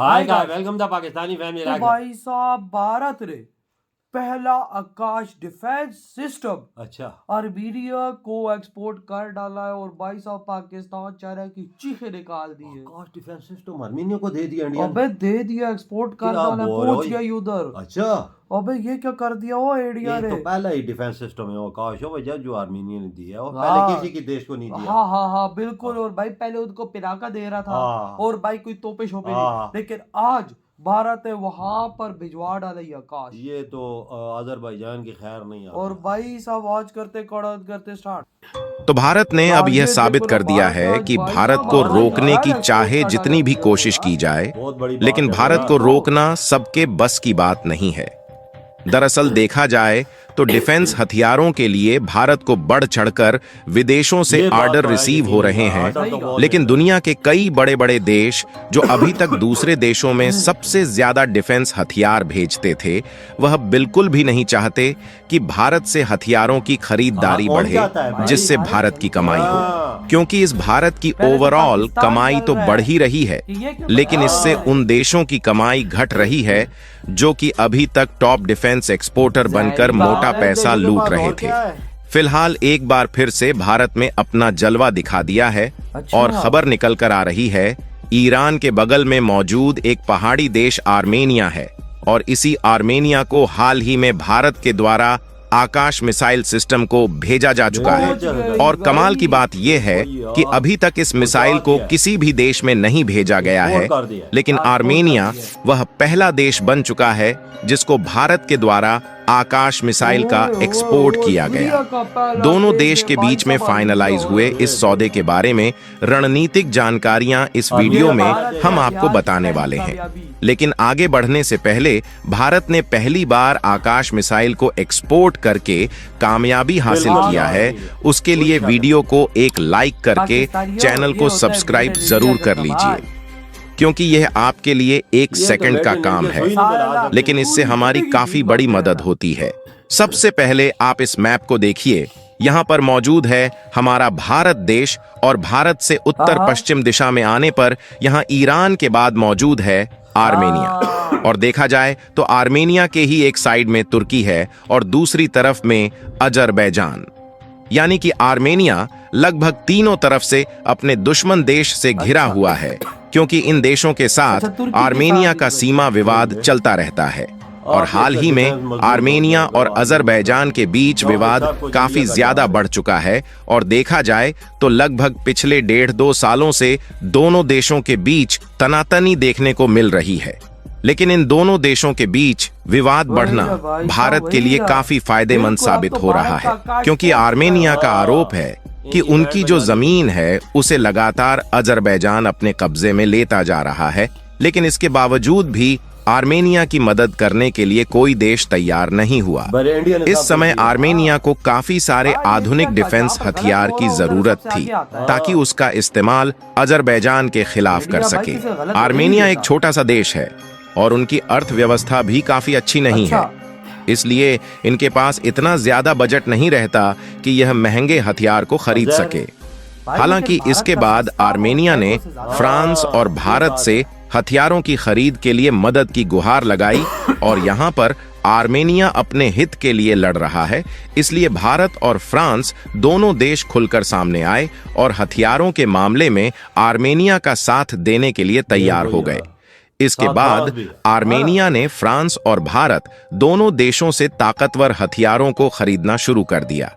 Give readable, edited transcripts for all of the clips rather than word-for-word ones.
Hi hi guys, guys, welcome the Pakistani family तो भाई साहब भारत ने पहला आकाश डिफेंस सिस्टम अच्छा, आर्मीनिया को एक्सपोर्ट कर डाला है। और भाई साहब पाकिस्तान चाह रहा है कि चीखें निकाल दी है। आकाश डिफेंस सिस्टम आर्मीनिया को दे दिया इंडिया ने। अबे दे दिया, एक्सपोर्ट कर क्या डाला, बोल पहुंच रहे गया हो? उधर। अच्छा, अबे ये क्या कर दिया वो इंडिया ये ने। तो पहला ही डिफेंस सिस्टम है आकाश हो भैया जो आर्मीनिया ने दिया है, और पहले हाँ किसी की देश को नहीं दिया। हाँ हाँ हाँ बिल्कुल। हाँ और भाई पहले उनको पिनाका दे रहा था हाँ और भाई कोई तोपे शोपे नहीं, हाँ, लेकिन आज भारत ने वहां पर भिजवा डाला ये आकाश। ये तो अजरबैजान की खैर नहीं और आता। भाई साहब आज करते स्टार्ट। तो भारत ने अब यह साबित कर दिया है कि भारत को रोकने की चाहे जितनी भी कोशिश की जाए, बहुत बड़ी बात लेकिन है भारत भैया। को रोकना सबके बस की बात नहीं है। दरअसल देखा जाए तो डिफेंस हथियारों के लिए भारत को बढ़ चढ़कर विदेशों से ये बात ऑर्डर तो है रिसीव कि हो रहे हाँ, हैं, ऐसा तो बहुत लेकिन है। दुनिया के कई बड़े बड़े देश जो अभी तक दूसरे देशों में सबसे ज्यादा डिफेंस हथियार भेजते थे, वह बिल्कुल भी नहीं चाहते कि भारत से हथियारों की खरीदारी हाँ, कौन चाहता है बढ़े, भाई? जिससे भारत की कमाई हो। हाँ। क्योंकि इस भारत की पहले तो ओवरऑल पाकिस्तान कमाई चल तो रहा बढ़ है ही रही है, कि ये क्यों लेकिन इससे हाँ। उन देशों की कमाई घट रही है जो कि अभी तक टॉप डिफेंस एक्सपोर्टर बनकर मोटा पैसा लूट रहे थे। फिलहाल एक बार फिर से भारत में अपना जलवा दिखा दिया है और खबर निकल कर आ रही है, ईरान के बगल में मौजूद एक पहाड़ी देश आर्मेनिया है, और इसी आर्मेनिया को हाल ही में भारत के द्वारा आकाश मिसाइल सिस्टम को भेजा जा चुका है। और कमाल की बात यह है कि अभी तक इस मिसाइल को किसी भी देश में नहीं भेजा गया है, लेकिन आर्मेनिया वह पहला देश बन चुका है जिसको भारत के द्वारा आकाश मिसाइल का एक्सपोर्ट किया गया। दोनों देश के बीच में फाइनलाइज हुए इस सौदे के बारे में रणनीतिक जानकारियां इस वीडियो में हम आपको बताने वाले हैं। लेकिन आगे बढ़ने से पहले भारत ने पहली बार आकाश मिसाइल को एक्सपोर्ट करके कामयाबी हासिल किया है, उसके लिए वीडियो को एक लाइक करके चैनल को सब्सक्राइब जरूर कर लीजिए, क्योंकि यह आपके लिए एक सेकंड का काम है, लेकिन इससे हमारी काफी बड़ी मदद होती है। सबसे पहले आप इस मैप को देखिए। यहाँ पर मौजूद है हमारा भारत देश, और भारत से उत्तर पश्चिम दिशा में आने पर यहाँ ईरान के बाद मौजूद है आर्मेनिया। और देखा जाए तो आर्मेनिया के ही एक साइड में तुर्की है और दूसरी तरफ में अजरबैजान। यानी कि आर्मेनिया लगभग तीनों तरफ से अपने दुश्मन देश से घिरा हुआ है, क्योंकि इन देशों के साथ आर्मेनिया का सीमा विवाद चलता रहता है। और हाल ही में आर्मेनिया और अजरबैजान के बीच विवाद काफी ज्यादा बढ़ चुका है, और देखा जाए तो लगभग पिछले 1.5-2 सालों से दोनों देशों के बीच तनातनी देखने को मिल रही है। लेकिन इन दोनों देशों के बीच विवाद बढ़ना भारत के लिए काफी फायदेमंद साबित हो रहा है, क्योंकि आर्मेनिया का आरोप है कि उनकी जो जमीन है उसे लगातार अजरबैजान अपने कब्जे में लेता जा रहा है। लेकिन इसके बावजूद भी आर्मेनिया की मदद करने के लिए कोई देश तैयार नहीं हुआ। इस समय आर्मेनिया को काफी सारे आधुनिक डिफेंस हथियार की जरूरत थी, ताकि उसका इस्तेमाल अजरबैजान के खिलाफ कर सके। आर्मेनिया एक छोटा सा देश है और उनकी अर्थव्यवस्था भी काफी अच्छी नहीं है, इसलिए इनके पास इतना ज्यादा बजट नहीं रहता कि यह महंगे हथियार को खरीद सके। हालांकि इसके बाद आर्मेनिया ने फ्रांस और भारत से हथियारों की खरीद के लिए मदद की गुहार लगाई, और यहाँ पर आर्मेनिया अपने हित के लिए लड़ रहा है, इसलिए भारत और फ्रांस दोनों देश खुलकर सामने आए और हथियारों के मामले में आर्मेनिया का साथ देने के लिए तैयार हो गए। इसके बाद आर्मेनिया ने फ्रांस और भारत दोनों देशों से ताकतवर हथियारों को खरीदना शुरू कर दिया,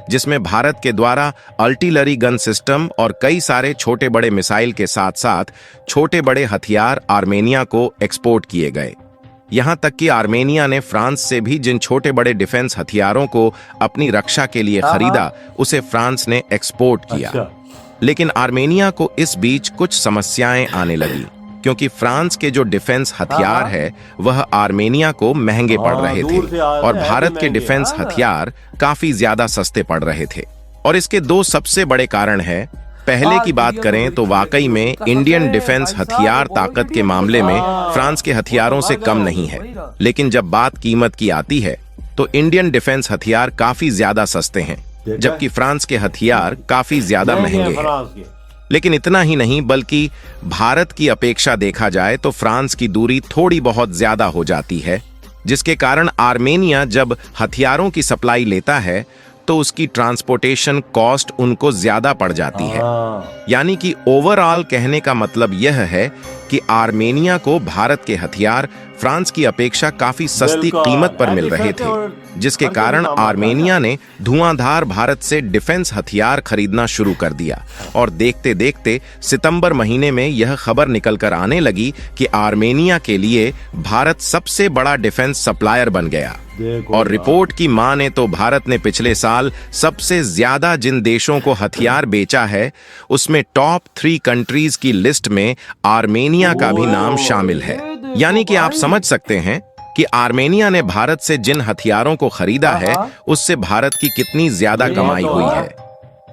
जिसमें भारत के द्वारा आर्टिलरी गन सिस्टम और कई सारे छोटे बड़े मिसाइल के साथ साथ छोटे बड़े हथियार आर्मेनिया को एक्सपोर्ट किए गए। यहां तक कि आर्मेनिया ने फ्रांस से भी जिन छोटे बड़े डिफेंस हथियारों को अपनी रक्षा के लिए खरीदा, उसे फ्रांस ने एक्सपोर्ट किया। लेकिन आर्मेनिया को इस बीच कुछ समस्याएं आने लगी, क्योंकि फ्रांस के जो डिफेंस हथियार है वह आर्मेनिया को महंगे पड़ रहे थे, और भारत के डिफेंस हथियार काफी ज्यादा सस्ते पड़ रहे थे। और इसके दो सबसे बड़े कारण हैं। पहले की बात करें तो वाकई में इंडियन डिफेंस हथियार ताकत के मामले में फ्रांस के हथियारों से कम नहीं है, लेकिन जब बात कीमत की आती है तो इंडियन डिफेंस हथियार काफी ज्यादा सस्ते हैं, जबकि फ्रांस के हथियार काफी ज्यादा महंगे हैं। लेकिन इतना ही नहीं, बल्कि भारत की अपेक्षा देखा जाए तो फ्रांस की दूरी थोड़ी बहुत ज्यादा हो जाती है, जिसके कारण आर्मेनिया जब हथियारों की सप्लाई लेता है तो उसकी ट्रांसपोर्टेशन कॉस्ट उनको ज्यादा पड़ जाती है। यानी कि ओवरऑल कहने का मतलब यह है कि आर्मेनिया को भारत के हथियार फ्रांस की अपेक्षा काफी सस्ती कीमत पर मिल रहे थे, जिसके कारण आर्मेनिया ने धुआंधार भारत से डिफेंस हथियार खरीदना शुरू कर दिया। और देखते देखते सितंबर महीने में यह खबर निकल कर आने लगी कि आर्मेनिया के लिए भारत सबसे बड़ा डिफेंस सप्लायर बन गया। और रिपोर्ट की माने तो भारत ने पिछले साल सबसे ज्यादा जिन देशों को हथियार बेचा है उसमें टॉप 3 कंट्रीज की लिस्ट में आर्मेनिया का भी नाम शामिल है। यानी कि आप समझ सकते हैं कि आर्मेनिया ने भारत से जिन हथियारों को खरीदा है उससे भारत की कितनी ज्यादा कमाई हुई है।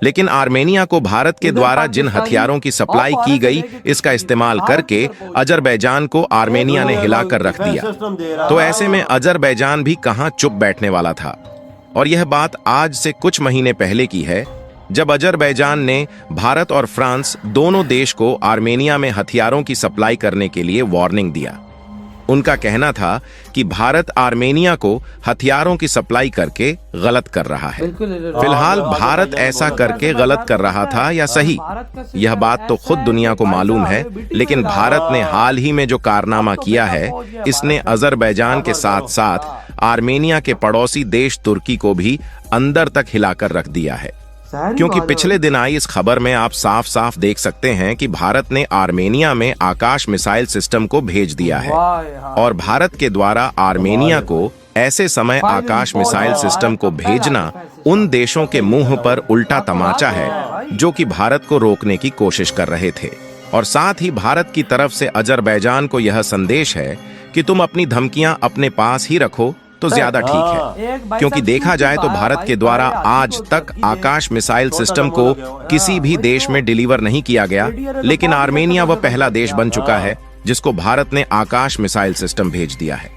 लेकिन आर्मेनिया को भारत के द्वारा जिन हथियारों की सप्लाई की गई, इसका इस्तेमाल करके अजरबैजान को आर्मेनिया ने हिलाकर रख दिया। तो ऐसे में अजरबैजान भी कहां चुप बैठने वाला था। और यह बात आज से कुछ महीने पहले की है, जब अजरबैजान ने भारत और फ्रांस दोनों देश को आर्मेनिया में हथियारों की सप्लाई करने के लिए वार्निंग दिया। उनका कहना था कि भारत आर्मेनिया को हथियारों की सप्लाई करके गलत कर रहा है। फिलहाल भारत ऐसा करके गलत कर रहा था या सही, यह बात तो खुद दुनिया को मालूम है। लेकिन भारत ने हाल ही में जो कारनामा किया है, इसने अजरबैजान के साथ साथ आर्मेनिया के पड़ोसी देश तुर्की को भी अंदर तक हिलाकर रख दिया है। क्योंकि पिछले दिन आई इस खबर में आप साफ साफ देख सकते हैं कि भारत ने आर्मेनिया में आकाश मिसाइल सिस्टम को भेज दिया है। और भारत के द्वारा आर्मेनिया को ऐसे समय आकाश मिसाइल सिस्टम को भेजना उन देशों के मुंह पर उल्टा तमाचा है जो कि भारत को रोकने की कोशिश कर रहे थे। और साथ ही भारत की तरफ से अजरबैजान को यह संदेश है कि तुम अपनी धमकियां अपने पास ही रखो तो ज्यादा ठीक है। क्योंकि देखा जाए तो भारत के द्वारा आज तक आकाश मिसाइल सिस्टम को किसी भी देश में डिलीवर नहीं किया गया, लेकिन आर्मेनिया वह पहला देश बन चुका है जिसको भारत ने आकाश मिसाइल सिस्टम भेज दिया है।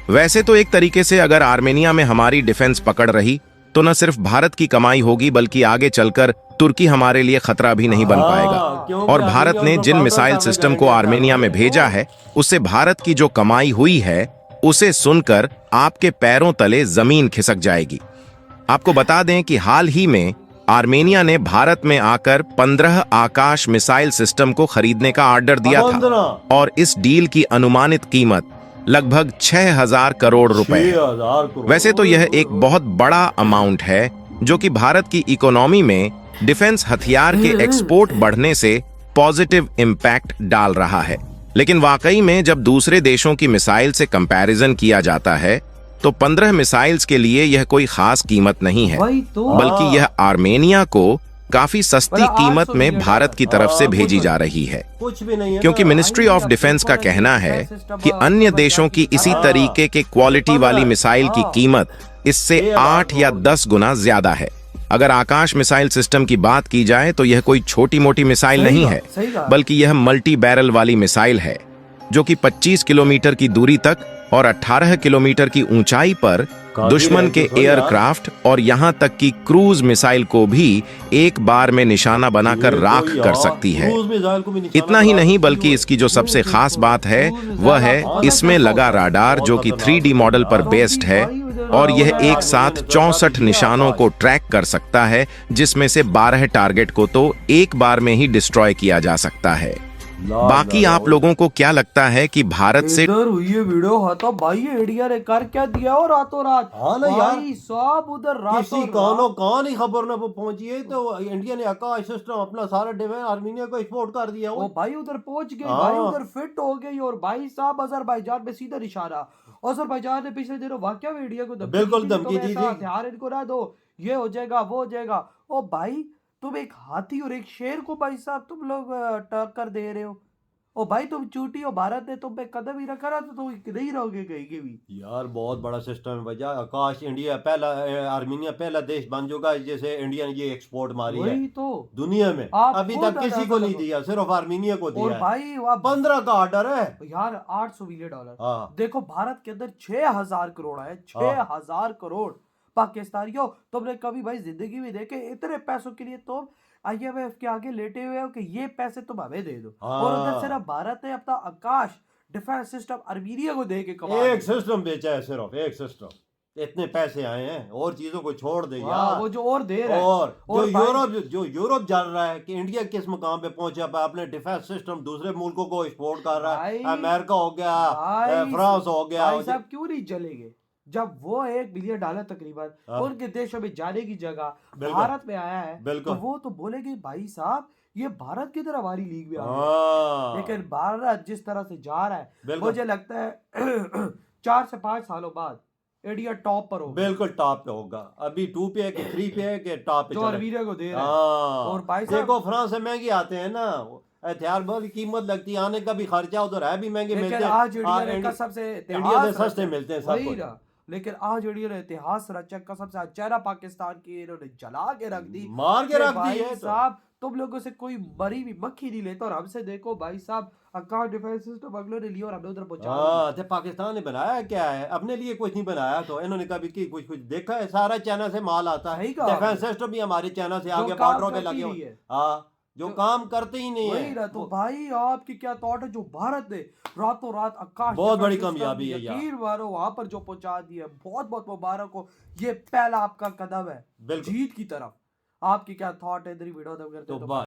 वैसे तो एक तरीके से अगर आर्मेनिया में हमारी डिफेंस पकड़ रही तो न सिर्फ भारत की कमाई होगी, बल्कि आगे चलकर तुर्की हमारे लिए खतरा भी नहीं बन पाएगा। और भारत ने जिन मिसाइल सिस्टम को आर्मेनिया में भेजा है, उससे भारत की जो कमाई हुई है उसे सुनकर आपके पैरों तले जमीन खिसक जाएगी। आपको बता दें कि हाल ही में आर्मेनिया ने भारत में आकर 15 आकाश मिसाइल सिस्टम को खरीदने का ऑर्डर दिया था और इस डील की अनुमानित कीमत लगभग 6,000 करोड़ रुपए है। वैसे तो यह एक बहुत बड़ा अमाउंट है जो कि भारत की इकोनॉमी में डिफेंस हथियार के एक्सपोर्ट बढ़ने से पॉजिटिव इम्पैक्ट डाल रहा है। लेकिन वाकई में जब दूसरे देशों की मिसाइल से कंपैरिजन किया जाता है तो 15 मिसाइल्स के लिए यह कोई खास कीमत नहीं है, बल्कि यह आर्मेनिया को काफी सस्ती कीमत में भारत की तरफ से भेजी जा रही है। क्योंकि मिनिस्ट्री ऑफ डिफेंस का कहना है कि अन्य देशों की इसी तरीके के क्वालिटी वाली मिसाइल की कीमत इससे 8 या 10 गुना ज्यादा है। अगर आकाश मिसाइल सिस्टम की बात की जाए तो यह कोई छोटी मोटी मिसाइल नहीं है, बल्कि यह मल्टी बैरल वाली मिसाइल है जो कि 25 किलोमीटर की दूरी तक और 18 किलोमीटर की ऊंचाई पर दुश्मन के एयरक्राफ्ट और यहां तक कि क्रूज मिसाइल को भी एक बार में निशाना बनाकर राख कर सकती है। इतना ही नहीं, बल्कि इसकी जो सबसे खास बात है वह है इसमें लगा राडार जो कि 3D मॉडल पर बेस्ड है और यह एक साथ 64 निशानों को ट्रैक कर सकता है, जिसमें से 12 टारगेट को तो एक बार में ही डिस्ट्रॉय किया जा सकता है। बाकी आप लोगों को क्या लगता है कि भारत से ये वीडियो हता भाई, ये इंडिया ने कर क्या दिया और रातों रात। हाँ ना यार, सब उधर किसी कौन ही खबर न पहुंची है तो इंडिया ने आकाश सिस्टम अपना सारा डिफेंस आर्मेनिया को एक्सपोर्ट कर दिया। वो भाई उधर पहुंच गई, भाई उधर फिट हो गई। और भाई साहब अजरबैजान में सीधा इशारा, अजरबैजान ने पिछले दिनों वाकया में इंडिया को धमकी दी थी, हथियार इनको ना दो, ये हो जाएगा वो हो जाएगा। ओ भाई तुम एक हाथी और एक शेर को भाई साहब तुम लोग टक्कर दे रहे हो। ओ भाई तुम चूटी हो, भारत ने तुम पे कदम ही रखा ना तो तुम नहीं रहोगे कहीं के भी। यार बहुत बड़ा सिस्टम है वजह आकाश। इंडिया पहला, आर्मेनिया पहला देश बन चुका है जैसे इंडिया ने ये एक्सपोर्ट मारी है तो दुनिया में। अभी तक किसी को नहीं दिया, सिर्फ आर्मेनिया को दिया। और भाई 15 का ऑर्डर है यार, $800 मिलियन। देखो भारत के अंदर 6,000 करोड़ है, 6,000 करोड़। पाकिस्तानियों तुमने कभी भाई जिंदगी में देखे इतने पैसों के लिए तुम IMF के आगे लेटे हुए हो कि ये पैसे तुम हमें दे दो। हाँ। और उधर सिर्फ भारत ने अपना आकाश डिफेंस सिस्टम आर्मीनिया को दे के कमा एक सिस्टम बेचा है, सिर्फ एक सिस्टम, इतने पैसे आए हैं और चीजों को छोड़ दे यार। वो जो और दे रहा है। और और जो यूरोप जान रहा है कि इंडिया किस मुकाम पे पहुंचा है, अपने डिफेंस सिस्टम दूसरे मुल्कों को एक्सपोर्ट कर रहा है, अमेरिका हो गया, फ्रांस हो गया। भाई साहब क्यों नहीं चलेंगे जब वो $1 बिलियन तकरीबन उनके देशों में जाने की जगह भारत में आया है, तो वो तो बोलेंगे भाई साहब ये भारत की तरह हमारी लीग में आ गया। लेकिन भारत जिस तरह से जा रहा है, मुझे लगता है 4 से 5 सालों बाद इंडिया टॉप पर होगा। बिल्कुल टॉप पे होगा। अभी 2 पे है कि 3 पे है कि टॉप पे जो आर्मीनिया को दे रहा है। और भाई देखो फ्रांस से महंगे आते हैं ना, हथियार बहुत कीमत लगती है, आने का भी खर्चा उधर है, भी महंगे मिलते हैं। आज इंडिया से सस्ते मिलते हैं सब। लेकिन आज इंडिया ने इतिहास रचा, कसम से चेहरा पाकिस्तान की इन्होंने जला के रख दी, मार के रख दी है। साहब तुम लोगों से कोई मरी भी मक्खी नहीं लेता, और हमसे देखो भाई साहब आकाश डिफेंस सिस्टम अगले ने लिया और हमने उधर पहुंचा। पाकिस्तान ने बनाया क्या है, अपने लिए कुछ नहीं बनाया, तो इन्होंने कभी की कुछ देखा है? सारा चाइना से माल आता है, डिफेंस सिस्टम भी हमारे चाइना से आगे बॉर्डरों पे लगे हुए। जो काम करते ही नहीं है। तो भाई आपकी क्या थॉट है, जो भारत ने रातों रात आकाश बहुत बड़ी कामयाबी है यार, वहां पर जो पहुंचा दिया, बहुत बहुत मुबारक हो, ये पहला आपका कदम है जीत की तरफ। आपकी क्या थॉट है इधर वीडियो करते